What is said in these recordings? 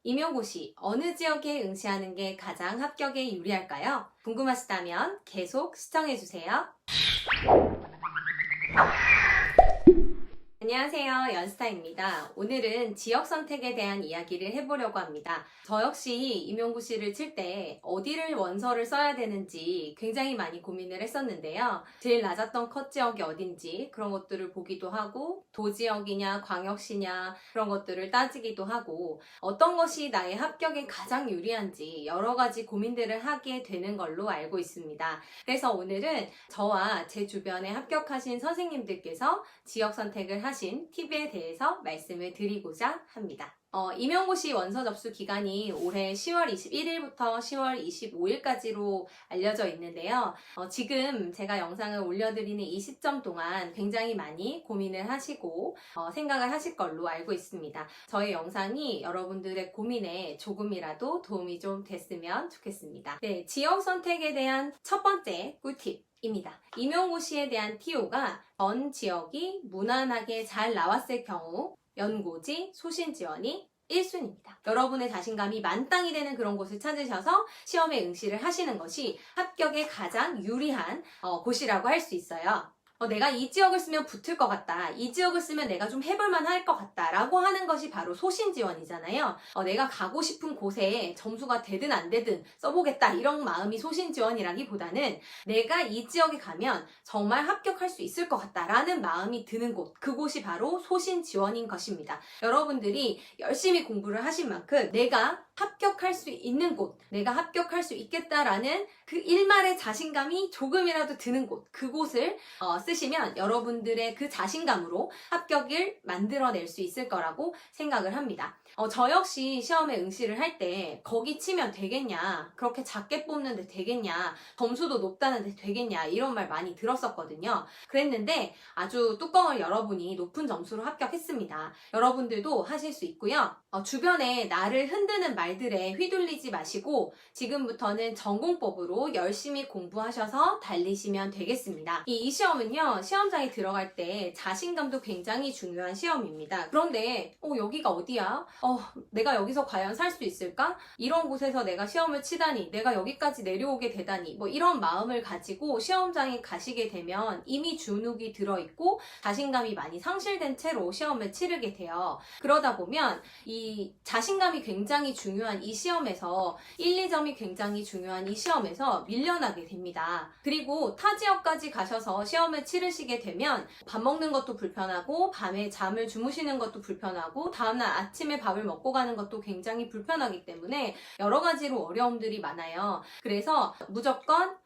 임용고시 어느 지역에 응시하는 게 가장 합격에 유리할까요? 궁금하시다면 계속 시청해주세요. 안녕하세요. 연스타입니다. 오늘은 지역 선택에 대한 이야기를 해보려고 합니다. 저 역시 임용고시를 칠 때 어디를 원서를 써야 되는지 굉장히 많이 고민을 했었는데요. 제일 낮았던 컷 지역이 어딘지 그런 것들을 보기도 하고 도지역이냐 광역시냐 그런 것들을 따지기도 하고 어떤 것이 나의 합격에 가장 유리한지 여러 가지 고민들을 하게 되는 걸로 알고 있습니다. 그래서 오늘은 저와 제 주변에 합격하신 선생님들께서 지역 선택을 하신 팁에 대해서 말씀을 드리고자 합니다. 임용고시 원서 접수 기간이 올해 10월 21일부터 10월 25일까지로 알려져 있는데요. 지금 제가 영상을 올려드리는 이 시점 동안 굉장히 많이 고민을 하시고 생각을 하실 걸로 알고 있습니다. 저의 영상이 여러분들의 고민에 조금이라도 도움이 좀 됐으면 좋겠습니다. 네, 지역 선택에 대한 첫 번째 꿀팁. 입니다. 임용고시에 대한 TO가 전 지역이 무난하게 잘 나왔을 경우 연고지, 소신 지원이 1순위입니다. 여러분의 자신감이 만땅이 되는 그런 곳을 찾으셔서 시험에 응시를 하시는 것이 합격에 가장 유리한 곳이라고 할 수 있어요. 내가 이 지역을 쓰면 붙을 것 같다. 이 지역을 쓰면 내가 좀 해볼만 할 것 같다. 라고 하는 것이 바로 소신 지원이잖아요. 내가 가고 싶은 곳에 점수가 되든 안 되든 써보겠다. 이런 마음이 소신 지원이라기보다는 내가 이 지역에 가면 정말 합격할 수 있을 것 같다. 라는 마음이 드는 곳. 그곳이 바로 소신 지원인 것입니다. 여러분들이 열심히 공부를 하신 만큼 내가 합격할 수 있는 곳, 내가 합격할 수 있겠다라는 그 일말의 자신감이 조금이라도 드는 곳, 그곳을 쓰시면 여러분들의 그 자신감으로 합격을 만들어낼 수 있을 거라고 생각을 합니다. 저 역시 시험에 응시를 할 때 거기 치면 되겠냐, 그렇게 작게 뽑는데 되겠냐, 점수도 높다는데 되겠냐 이런 말 많이 들었었거든요. 그랬는데 아주 뚜껑을 열어보니 높은 점수로 합격했습니다. 여러분들도 하실 수 있고요. 주변에 나를 흔드는 말들에 휘둘리지 마시고 지금부터는 전공법으로 열심히 공부하셔서 달리시면 되겠습니다. 이 시험은요, 시험장에 들어갈 때 자신감도 굉장히 중요한 시험입니다. 그런데 여기가 어디야? 내가 여기서 과연 살 수 있을까? 이런 곳에서 내가 시험을 치다니, 내가 여기까지 내려오게 되다니, 이런 마음을 가지고 시험장에 가시게 되면 이미 주눅이 들어있고 자신감이 많이 상실된 채로 시험을 치르게 돼요. 그러다 보면 이 자신감이 굉장히 중요한 이 시험에서 1, 2점이 굉장히 중요한 이 시험에서 밀려나게 됩니다. 그리고 타 지역까지 가셔서 시험을 치르시게 되면 밥 먹는 것도 불편하고 밤에 잠을 주무시는 것도 불편하고 다음날 아침에 밥을 먹고 가는 것도 굉장히 불편하기 때문에 여러 가지로 어려움들이 많아요. 그래서 무조건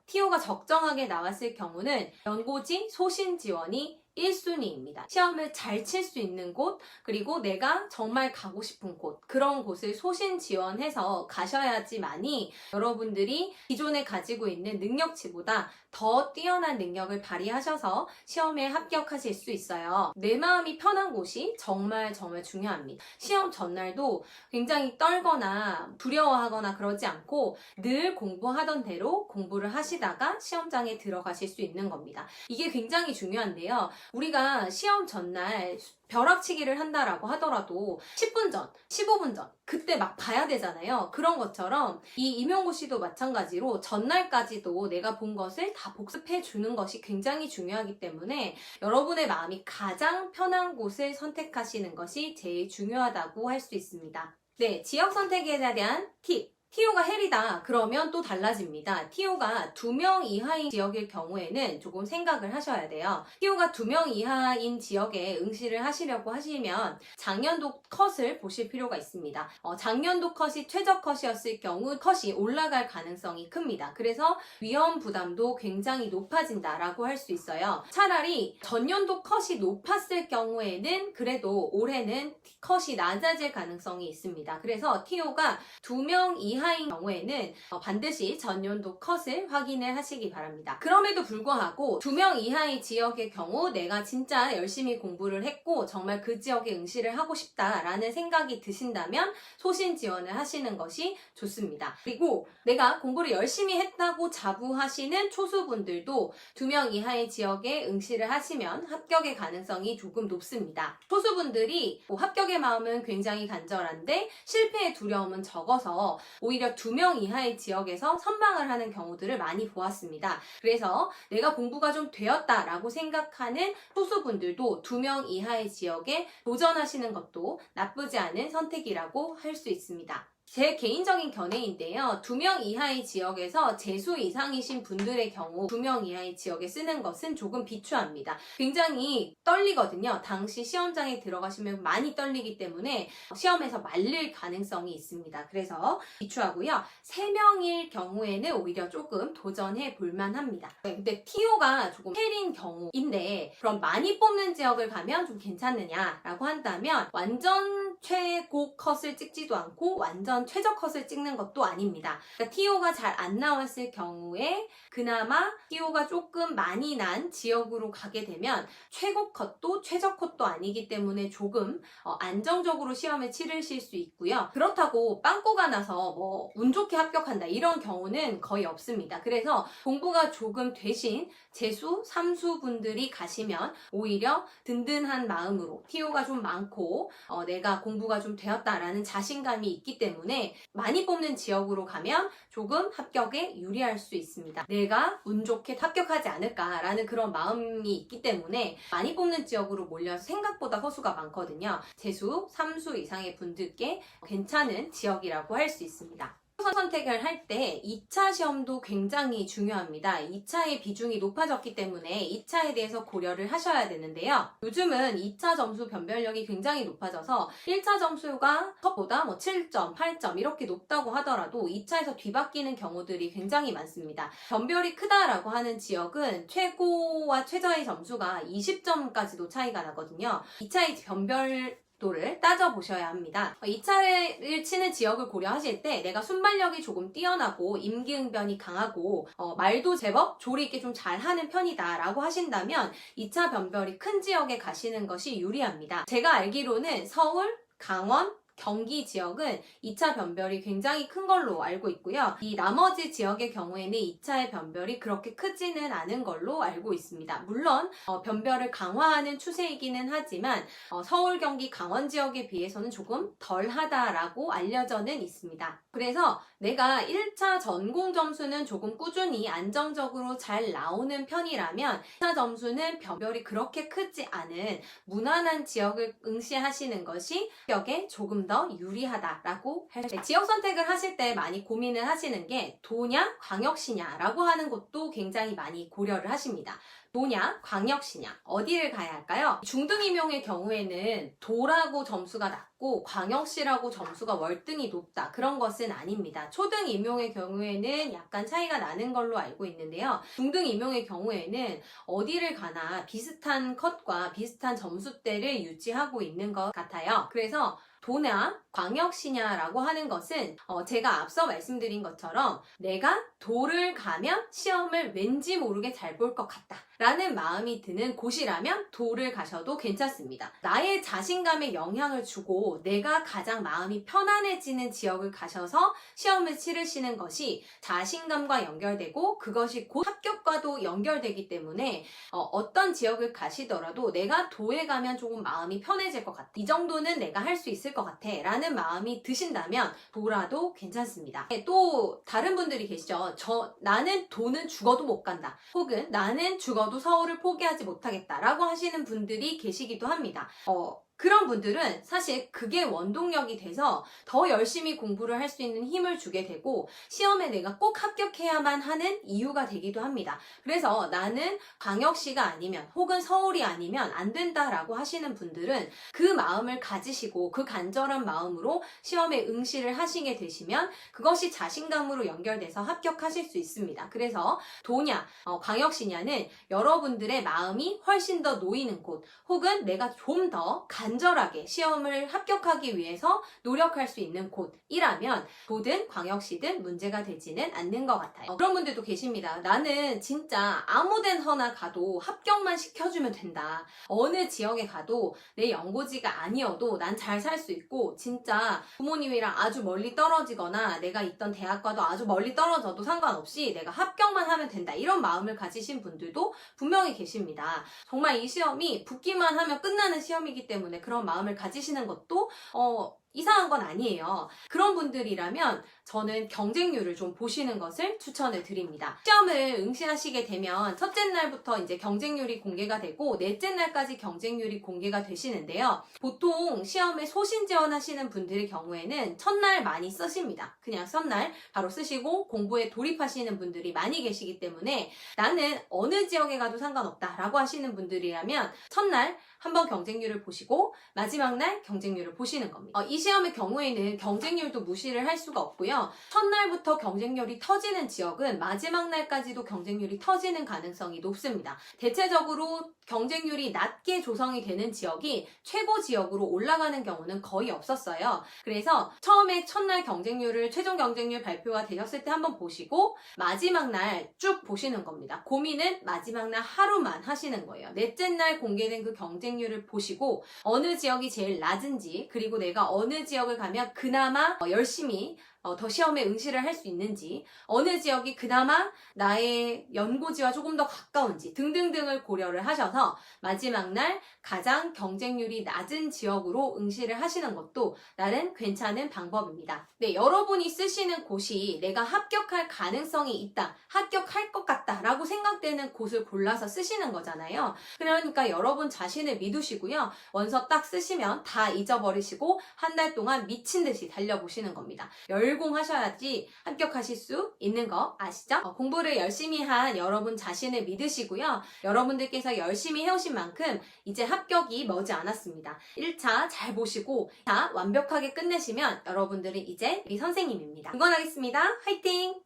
TO가 적정하게 나왔을 경우는 연고지, 소신 지원이 1순위입니다. 시험을 잘 칠 수 있는 곳, 그리고 내가 정말 가고 싶은 곳, 그런 곳을 소신 지원해서 가셔야지만이 여러분들이 기존에 가지고 있는 능력치보다 더 뛰어난 능력을 발휘하셔서 시험에 합격하실 수 있어요. 내 마음이 편한 곳이 정말 중요합니다. 시험 전날도 굉장히 떨거나 두려워하거나 그러지 않고 늘 공부하던 대로 공부를 하시다가 시험장에 들어가실 수 있는 겁니다. 이게 굉장히 중요한데요. 우리가 시험 전날 벼락치기를 한다라고 하더라도 10분 전, 15분 전, 그때 막 봐야 되잖아요. 그런 것처럼 이 임용고시도 마찬가지로 전날까지도 내가 본 것을 다 복습해 주는 것이 굉장히 중요하기 때문에 여러분의 마음이 가장 편한 곳을 선택하시는 것이 제일 중요하다고 할 수 있습니다. 네, 지역 선택에 대한 팁. TO가 헬이다. 그러면 또 달라집니다. TO가 2명 이하인 지역일 경우에는 조금 생각을 하셔야 돼요. TO가 2명 이하인 지역에 응시를 하시려고 하시면 작년도 컷을 보실 필요가 있습니다. 작년도 컷이 최저 컷이었을 경우 컷이 올라갈 가능성이 큽니다. 그래서 위험 부담도 굉장히 높아진다라고 할 수 있어요. 차라리 전년도 컷이 높았을 경우에는 그래도 올해는 컷이 낮아질 가능성이 있습니다. 그래서 TO가 2명 이하 이하인 경우에는 반드시 전년도 컷을 확인을 하시기 바랍니다. 그럼에도 불구하고 2명 이하의 지역의 경우 내가 진짜 열심히 공부를 했고 정말 그 지역에 응시를 하고 싶다라는 생각이 드신다면 소신 지원을 하시는 것이 좋습니다. 그리고 내가 공부를 열심히 했다고 자부하시는 초수분들도 2명 이하의 지역에 응시를 하시면 합격의 가능성이 조금 높습니다. 초수분들이 합격의 마음은 굉장히 간절한데 실패의 두려움은 적어서 오히려 2명 이하의 지역에서 선방을 하는 경우들을 많이 보았습니다. 그래서 내가 공부가 좀 되었다라고 생각하는 초수분들도 2명 이하의 지역에 도전하시는 것도 나쁘지 않은 선택이라고 할 수 있습니다. 제 개인적인 견해인데요. 2명 이하의 지역에서 재수 이상이신 분들의 경우 2명 이하의 지역에 쓰는 것은 조금 비추합니다. 굉장히 떨리거든요. 당시 시험장에 들어가시면 많이 떨리기 때문에 시험에서 말릴 가능성이 있습니다. 그래서 비추하고요. 3명일 경우에는 오히려 조금 도전해 볼만합니다. 근데 TO가 조금 헬인 경우인데 그럼 많이 뽑는 지역을 가면 좀 괜찮느냐라고 한다면 완전 최고 컷을 찍지도 않고 완전 최저 컷을 찍는 것도 아닙니다. 그러니까 TO가 잘 안 나왔을 경우에 그나마 TO가 조금 많이 난 지역으로 가게 되면 최고 컷도 최저 컷도 아니기 때문에 조금 안정적으로 시험을 치르실 수 있고요. 그렇다고 빵꾸가 나서 운 좋게 합격한다 이런 경우는 거의 없습니다. 그래서 공부가 조금 되신 재수, 삼수 분들이 가시면 오히려 든든한 마음으로 TO가 좀 많고 내가 공부가 좀 되었다라는 자신감이 있기 때문에 많이 뽑는 지역으로 가면 조금 합격에 유리할 수 있습니다. 내가 운 좋게 합격하지 않을까라는 그런 마음이 있기 때문에 많이 뽑는 지역으로 몰려서 생각보다 허수가 많거든요. 재수, 삼수 이상의 분들께 괜찮은 지역이라고 할 수 있습니다. 선택을 할 때 2차 시험도 굉장히 중요합니다. 2차의 비중이 높아졌기 때문에 2차에 대해서 고려를 하셔야 되는데요. 요즘은 2차 점수 변별력이 굉장히 높아져서 1차 점수가 컷보다 7점, 8점 이렇게 높다고 하더라도 2차에서 뒤바뀌는 경우들이 굉장히 많습니다. 변별이 크다라고 하는 지역은 최고와 최저의 점수가 20점까지도 차이가 나거든요. 2차의 변별 도를 따져보셔야 합니다. 2차를 치는 지역을 고려하실 때 내가 순발력이 조금 뛰어나고 임기응변이 강하고 말도 제법 조리 있게 좀 잘하는 편이다 라고 하신다면 2차 변별이 큰 지역에 가시는 것이 유리합니다. 제가 알기로는 서울, 강원, 경기 지역은 2차 변별이 굉장히 큰 걸로 알고 있고요. 이 나머지 지역의 경우에는 2차의 변별이 그렇게 크지는 않은 걸로 알고 있습니다. 물론 변별을 강화하는 추세이기는 하지만 서울, 경기, 강원 지역에 비해서는 조금 덜하다라고 알려져는 있습니다. 그래서 내가 1차 전공 점수는 조금 꾸준히 안정적으로 잘 나오는 편이라면 2차 점수는 변별이 그렇게 크지 않은 무난한 지역을 응시하시는 것이 합격에 조금 더 유리하다라고 할 수 있습니다. 지역 선택을 하실 때 많이 고민을 하시는 게 도냐, 광역시냐라고 하는 것도 굉장히 많이 고려를 하십니다. 도냐, 광역시냐 어디를 가야 할까요? 중등임용의 경우에는 도라고 점수가 낮고 광역시라고 점수가 월등히 높다 그런 것은 아닙니다. 초등임용의 경우에는 약간 차이가 나는 걸로 알고 있는데요. 중등임용의 경우에는 어디를 가나 비슷한 컷과 비슷한 점수대를 유지하고 있는 것 같아요. 그래서 도냐, 광역시냐라고 하는 것은 제가 앞서 말씀드린 것처럼 내가 도를 가면 시험을 왠지 모르게 잘 볼 것 같다 라는 마음이 드는 곳이라면 도를 가셔도 괜찮습니다. 나의 자신감에 영향을 주고 내가 가장 마음이 편안해지는 지역을 가셔서 시험을 치르시는 것이 자신감과 연결되고 그것이 곧 합격과도 연결되기 때문에 어떤 지역을 가시더라도 내가 도에 가면 조금 마음이 편해질 것 같아. 이 정도는 내가 할 수 있을 것 같아 라는 마음이 드신다면 도라도 괜찮습니다. 또 다른 분들이 계시죠. 나는 도는 죽어도 못 간다. 혹은 나는 죽어도 서울을 포기하지 못하겠다 라고 하시는 분들이 계시기도 합니다. 그런 분들은 사실 그게 원동력이 돼서 더 열심히 공부를 할 수 있는 힘을 주게 되고 시험에 내가 꼭 합격해야만 하는 이유가 되기도 합니다. 그래서 나는 광역시가 아니면 혹은 서울이 아니면 안 된다라고 하시는 분들은 그 마음을 가지시고 그 간절한 마음으로 시험에 응시를 하시게 되시면 그것이 자신감으로 연결돼서 합격하실 수 있습니다. 그래서 도냐, 광역시냐는 여러분들의 마음이 훨씬 더 놓이는 곳 혹은 내가 좀 더 간절하게 시험을 합격하기 위해서 노력할 수 있는 곳이라면 도든 광역시든 문제가 되지는 않는 것 같아요. 그런 분들도 계십니다. 나는 진짜 아무 데서나 가도 합격만 시켜주면 된다. 어느 지역에 가도 내 연고지가 아니어도 난 잘 살 수 있고 진짜 부모님이랑 아주 멀리 떨어지거나 내가 있던 대학과도 아주 멀리 떨어져도 상관없이 내가 합격만 하면 된다. 이런 마음을 가지신 분들도 분명히 계십니다. 정말 이 시험이 붙기만 하면 끝나는 시험이기 때문에 그런 마음을 가지시는 것도 이상한 건 아니에요. 그런 분들이라면 저는 경쟁률을 좀 보시는 것을 추천을 드립니다. 시험을 응시하시게 되면 첫째 날부터 이제 경쟁률이 공개가 되고 넷째 날까지 경쟁률이 공개가 되시는데요. 보통 시험에 소신 지원하시는 분들의 경우에는 첫날 많이 쓰십니다. 그냥 첫날 바로 쓰시고 공부에 돌입하시는 분들이 많이 계시기 때문에 나는 어느 지역에 가도 상관없다라고 하시는 분들이라면 첫날 한번 경쟁률을 보시고 마지막 날 경쟁률을 보시는 겁니다. 이 시험의 경우에는 경쟁률도 무시를 할 수가 없고요. 첫날부터 경쟁률이 터지는 지역은 마지막 날까지도 경쟁률이 터지는 가능성이 높습니다. 대체적으로 경쟁률이 낮게 조성이 되는 지역이 최고 지역으로 올라가는 경우는 거의 없었어요. 그래서 처음에 첫날 경쟁률을 최종 경쟁률 발표가 되셨을 때 한번 보시고 마지막 날 쭉 보시는 겁니다. 고민은 마지막 날 하루만 하시는 거예요. 넷째 날 공개된 그 경쟁률을 보시고 어느 지역이 제일 낮은지 그리고 내가 어느 지역을 가면 그나마 열심히 더 시험에 응시를 할 수 있는지 어느 지역이 그나마 나의 연고지와 조금 더 가까운지 등등등을 고려를 하셔서 마지막 날 가장 경쟁률이 낮은 지역으로 응시를 하시는 것도 나름 괜찮은 방법입니다. 네, 여러분이 쓰시는 곳이 내가 합격할 가능성이 있다, 합격할 것 같다 라고 생각되는 곳을 골라서 쓰시는 거잖아요. 그러니까 여러분 자신을 믿으시고요. 원서 딱 쓰시면 다 잊어버리시고 한 달 동안 미친 듯이 달려보시는 겁니다. 열공하셔야지 합격하실 수 있는 거 아시죠? 공부를 열심히 한 여러분 자신을 믿으시고요. 여러분들께서 열심히 해오신 만큼 이제 합격이 머지않았습니다. 1차 잘 보시고 2차 완벽하게 끝내시면 여러분들은 이제 우리 선생님입니다. 응원하겠습니다. 화이팅!